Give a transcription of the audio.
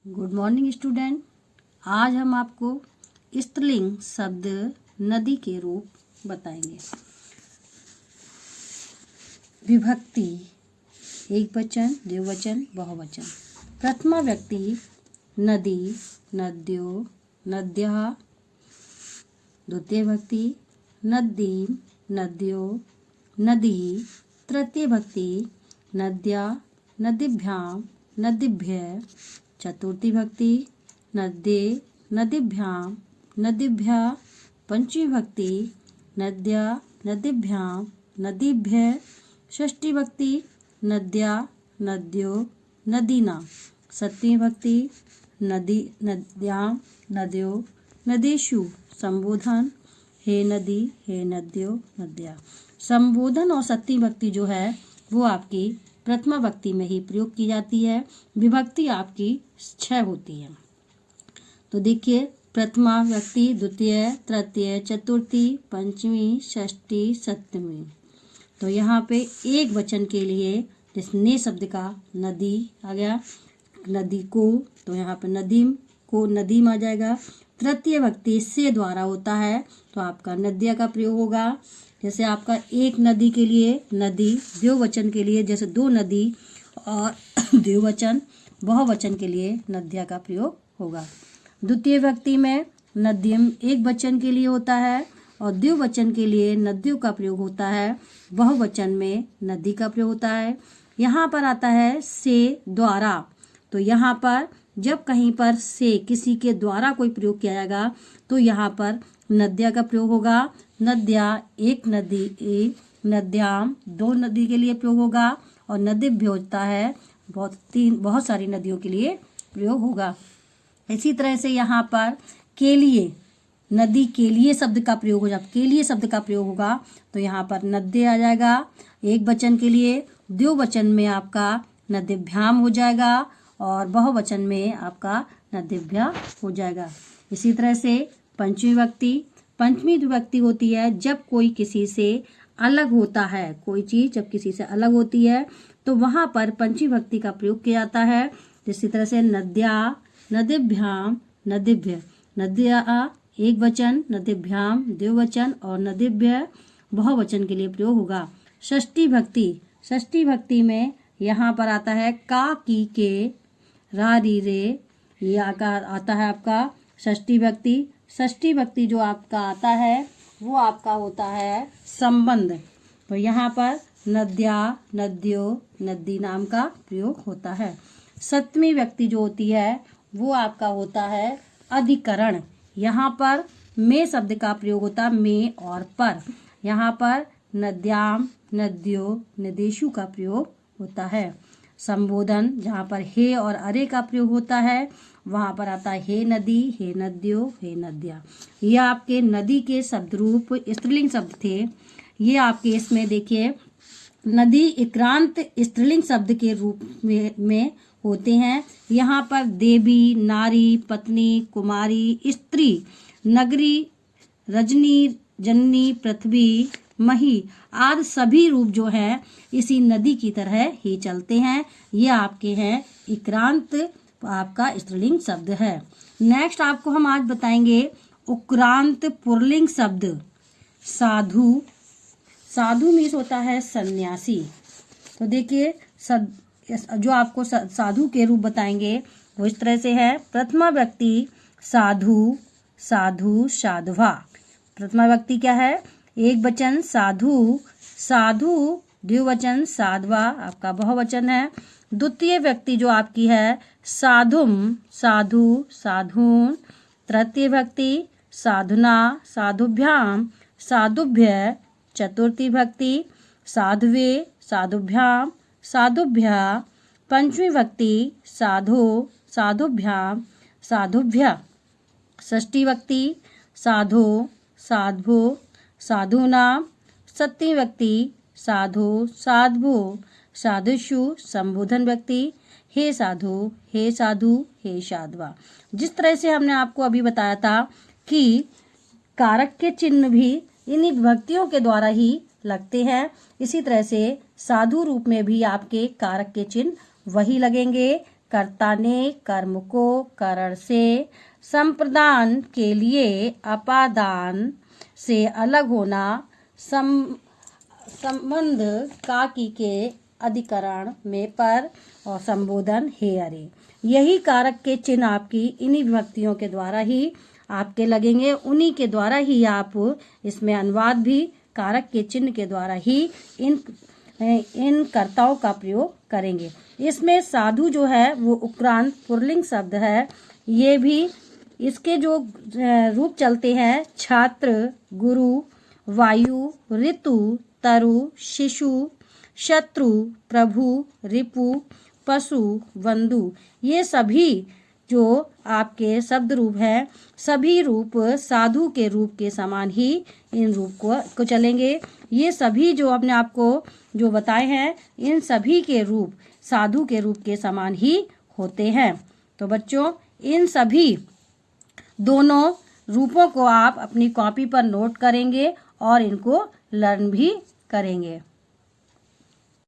Good morning student. आज हम आपको स्त्रीलिंग शब्द नदी के रूप बताएंगे। विभक्ति एक वचन, द्विवचन, बहुवचन। प्रथमा व्यक्ति नदी, नद्यो, नद्यः। द्वितीय व्यक्ति नदीम, नद्यो, नदीः। तृतीय व्यक्ति नद्या, नदीभ्यां, नदीभ्यः। चतुर्थी भक्ति नद्ये, नदीभ्यां, नदीभ्यः। पंचमी भक्ति नद्या, नदीभ्यां, नदीभ्यः। षष्ठी भक्ति नद्या, नद्यो, नदीनां। सप्तमी भक्ति नदी, नद्यां, नद्यो, नदीषु। संबोधन हे नदी, हे नद्यो, नद्या। संबोधन और सप्तमी भक्ति जो है वो आपकी प्रथमा भक्ति में ही प्रयोग की जाती है। विभक्ति आपकी 6 होती है। तो देखिए, प्रथमा व्यक्ति, द्वितीय, तृतीय, चतुर्थी, पंचमी, षष्ठी, सप्तमी। तो यहाँ पे एक वचन के लिए जिसने शब्द का नदी आ गया, नदी को, तो यहाँ पे नदीम को नदीम आ जाएगा। तृतीय व्यक्ति से द्वारा होता है तो आपका नद्या का प्रयोग होगा। जैसे आपका एक नदी के लिए नदी, द्विवचन के लिए जैसे दो नदी, और द्विवचन बहुवचन के लिए नद्या का प्रयोग होगा। द्वितीय व्यक्ति में नदीम एक वचन के लिए होता है और द्विवचन के लिए नदियों का प्रयोग होता है। बहुवचन में नदी का प्रयोग होता है। यहाँ पर आता है से द्वारा। तो यहाँ पर जब कहीं पर से किसी के द्वारा कोई प्रयोग किया जाएगा तो यहाँ पर नद्या का प्रयोग होगा। नद्या एक नदी, एक नद्याम दो नदी के लिए प्रयोग होगा, और नदीभ्यो होता है बहुत सारी नदियों के लिए प्रयोग होगा। इसी तरह से यहाँ पर के लिए, नदी के लिए शब्द का प्रयोग हो जाए, के लिए शब्द का प्रयोग होगा तो यहाँ पर नद्य आ जाएगा एक वचन के लिए। द्विवचन में आपका नदीभ्याम हो जाएगा और बहुवचन में आपका नदीभ्या हो जाएगा। इसी तरह से पंचमी व्यक्ति, पंचमी विभक्ति होती है जब कोई किसी से अलग होता है। कोई चीज़ जब किसी से अलग होती है तो वहाँ पर पंचमी विभक्ति का प्रयोग किया जाता है। इसी तरह से नद्या, नदीभ्याम, नदीभ्य। नद्या एक वचन, नदीभ्याम द्विवचन और नदीभ्य बहुवचन के लिए प्रयोग होगा। षष्ठी भक्ति, षष्ठी भक्ति में यहाँ पर आता है का, की, के, रा, री, रे, ये आकार आता है आपका षष्ठी भक्ति। षष्ठी भक्ति जो आपका आता है वो आपका होता है संबंध। तो यहाँ पर नद्या, नद्यो, नदी नाम का प्रयोग होता है। सप्तमी व्यक्ति जो होती है वो आपका होता है अधिकरण। यहाँ पर में शब्द का प्रयोग होता है, में और पर। यहाँ पर नद्याम, नद्यो, नदीषु का प्रयोग होता है। संबोधन जहाँ पर हे और अरे का प्रयोग होता है वहाँ पर आता है हे नदी, हे नद्यो, हे नद्या। ये आपके नदी के शब्द रूप स्त्रीलिंग शब्द थे। ये आपके इसमें देखिए नदी इक्रांत स्त्रीलिंग शब्द के रूप में होते हैं। यहाँ पर देवी, नारी, पत्नी, कुमारी, स्त्री, नगरी, रजनी, जननी, पृथ्वी, मही आदि सभी रूप जो हैं इसी नदी की तरह ही चलते हैं। ये आपके हैं इक्रांत आपका स्त्रीलिंग शब्द है। नेक्स्ट आपको हम आज बताएंगे उक्रांत पुल्लिंग शब्द साधु। साधु मीन्स होता है सन्यासी। तो देखिए जो आपको साधु के रूप बताएंगे वो इस तरह से है। प्रथमा व्यक्ति साधु, साधु, साधवा। प्रथमा व्यक्ति क्या है? एक वचन साधु, साधु द्विवचन साधवा आपका बहुवचन है। द्वितीय व्यक्ति जो आपकी है साधुम, साधु, साधून। तृतीय व्यक्ति साधुना, साधुभ्याम, साधुभ्य। चतुर्थी व्यक्ति साधुवे, साधुभ्याम, साधुभ्या। पंचमी व्यक्ति साधु, साधुभ्याम, साधुभ्या। षष्ठी व्यक्ति साधु, साधु, साधूनाम। सप्तमी व्यक्ति साधु, साधु, साधुषु। संबोधन व्यक्ति हे साधु, हे साधु, हे साधवा। जिस तरह से हमने आपको अभी बताया था कि कारक के चिन्ह भी इन्हीं विभक्तियों के द्वारा ही लगते हैं, इसी तरह से साधु रूप में भी आपके कारक के चिन्ह वही लगेंगे कर्ता ने कर्म को करण से संप्रदान के लिए अपादान से अलग होना संबंध काकी के अधिकरण में पर और संबोधन हे अरे। यही कारक के चिन्ह आपकी इन्हीं विभक्तियों के द्वारा ही आपके लगेंगे, उन्हीं के द्वारा ही आप इसमें अनुवाद भी कारक के चिन्ह के द्वारा ही इन कर्ताओं का प्रयोग करेंगे। इसमें साधु जो है वो उक्रांत पुल्लिंग शब्द है। ये भी इसके जो रूप चलते हैं छात्र, गुरु, वायु, ऋतु, तरु, शिशु, शत्रु, प्रभु, रिपु, पशु, बंधु, ये सभी जो आपके शब्द रूप हैं सभी रूप साधु के रूप के समान ही इन रूप को चलेंगे। ये सभी जो अपने आपको जो बताए हैं इन सभी के रूप साधु के रूप के समान ही होते हैं। तो बच्चों इन सभी दोनों रूपों को आप अपनी कॉपी पर नोट करेंगे और इनको लर्न भी करेंगे।